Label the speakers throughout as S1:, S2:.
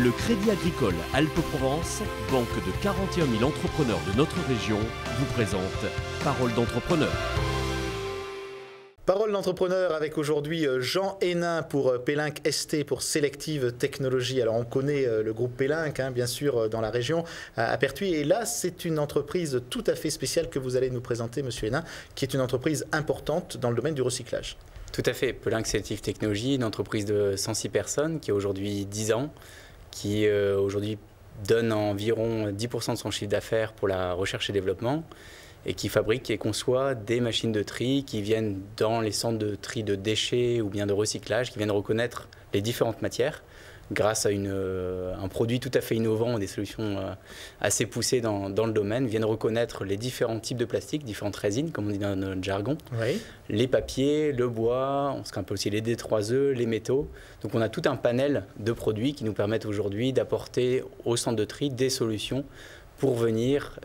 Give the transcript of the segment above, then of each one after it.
S1: Le Crédit Agricole Alpes-Provence, banque de 41 000 entrepreneurs de notre région, vous présente Parole d'entrepreneur.
S2: Parole d'entrepreneur avec aujourd'hui Jean Hénin pour Pellinck ST pour Selective Technologies. Alors on connaît le groupe Pellinck bien sûr dans la région à Pertuis, et là c'est une entreprise tout à fait spéciale que vous allez nous présenter, monsieur Hénin, qui est une entreprise importante dans le domaine du recyclage.
S3: Tout à fait. Pellinck Selective Technologies, une entreprise de 106 personnes qui a aujourd'hui 10 ans, qui aujourd'hui donne environ 10% de son chiffre d'affaires pour la recherche et développement, et qui fabrique et conçoit des machines de tri qui viennent dans les centres de tri de déchets ou bien de recyclage, qui viennent reconnaître les différentes matières grâce à un produit tout à fait innovant, des solutions assez poussées dans le domaine, viennent reconnaître les différents types de plastique, différentes résines, comme on dit dans notre jargon,
S2: oui.
S3: Les papiers, le bois, on appelle aussi les D3E, les métaux. Donc on a tout un panel de produits qui nous permettent aujourd'hui d'apporter au centre de tri des solutions pour venir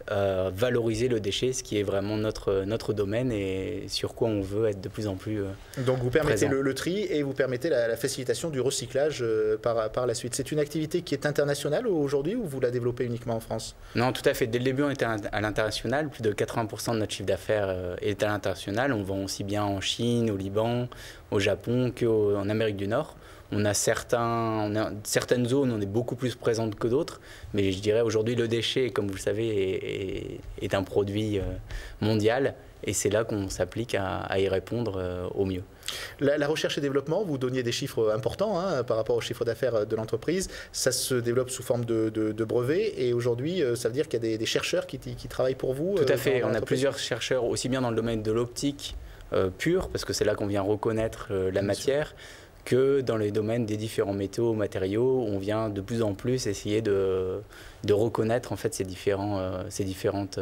S3: valoriser le déchet, ce qui est vraiment notre domaine et sur quoi on veut être de plus en plus
S2: Donc vous permettez
S3: présent.
S2: le tri et vous permettez la facilitation du recyclage par la suite. C'est une activité qui est internationale aujourd'hui ou vous la développez uniquement en France?
S3: Non, tout à fait. Dès le début, on était à l'international. Plus de 80% de notre chiffre d'affaires est à l'international. On vend aussi bien en Chine, au Liban, au Japon qu'en Amérique du Nord. On a certaines zones où on est beaucoup plus présente que d'autres, mais je dirais aujourd'hui le déchet, comme vous le savez, est un produit mondial et c'est là qu'on s'applique à y répondre au mieux.
S2: La recherche et développement, vous donniez des chiffres importants par rapport au chiffre d'affaires de l'entreprise. Ça se développe sous forme de brevets et aujourd'hui, ça veut dire qu'il y a des chercheurs qui travaillent pour vous?
S3: Tout à fait. On a plusieurs chercheurs, aussi bien dans le domaine de l'optique pure, parce que c'est là qu'on vient reconnaître la matière, que dans les domaines des différents métaux, matériaux, on vient de plus en plus essayer de reconnaître en fait ces différentes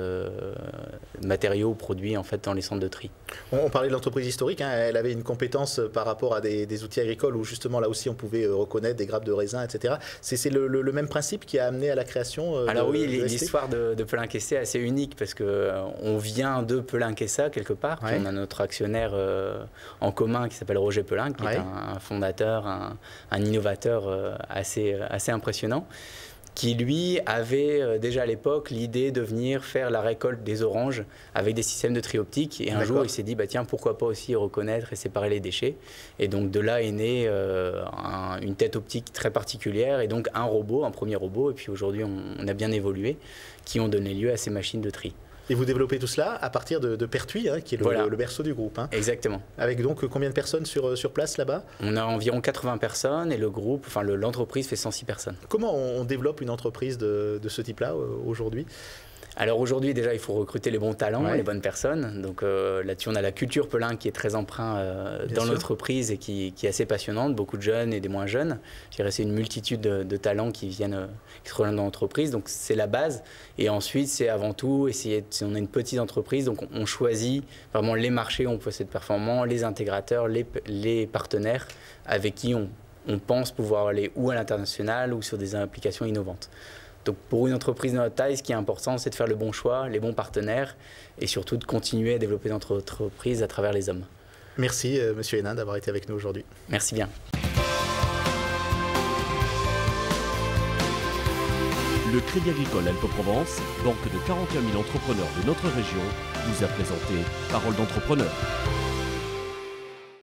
S3: matériaux ou produits en fait dans les centres de tri.
S2: On parlait de l'entreprise historique, elle avait une compétence par rapport à des outils agricoles où justement là aussi on pouvait reconnaître des grappes de raisin, etc. C'est le même principe qui a amené à la création
S3: Alors oui,
S2: de ST?
S3: l'histoire de Pellinck ST est assez unique parce qu'on vient de Pellinck SA quelque part, puis on a notre actionnaire en commun qui s'appelle Roger Pellinck, qui est un fondateur, un innovateur assez impressionnant, qui lui avait déjà à l'époque l'idée de venir faire la récolte des oranges avec des systèmes de tri optique. Et un jour, il s'est dit, bah, tiens, pourquoi pas aussi reconnaître et séparer les déchets. Et donc de là est née une tête optique très particulière et donc un premier robot. Et puis aujourd'hui, on a bien évolué, qui ont donné lieu à ces machines de tri.
S2: Et vous développez tout cela à partir de Pertuis, qui est le berceau du groupe.
S3: Exactement. Avec
S2: donc combien de personnes sur place là-bas?
S3: On a environ 80 personnes et l'entreprise fait 106 personnes.
S2: Comment on développe une entreprise de ce type-là aujourd'hui?
S3: Alors aujourd'hui, déjà, il faut recruter les bons talents, les bonnes personnes. Donc là-dessus, on a la culture Pellinck qui est très empreinte dans l'entreprise et qui est assez passionnante. Beaucoup de jeunes et des moins jeunes. Je dirais c'est une multitude de talents qui se rejoignent dans l'entreprise. Donc c'est la base. Et ensuite, c'est avant tout on a une petite entreprise, donc on choisit vraiment les marchés où on peut être performant, les intégrateurs, les partenaires avec qui on pense pouvoir aller ou à l'international ou sur des applications innovantes. Donc pour une entreprise de notre taille, ce qui est important, c'est de faire le bon choix, les bons partenaires et surtout de continuer à développer notre entreprise à travers les hommes.
S2: Merci monsieur Hénin d'avoir été avec nous aujourd'hui.
S3: Merci bien.
S1: Le Crédit Agricole Alpes-Provence, banque de 41 000 entrepreneurs de notre région, vous a présenté Parole d'entrepreneur.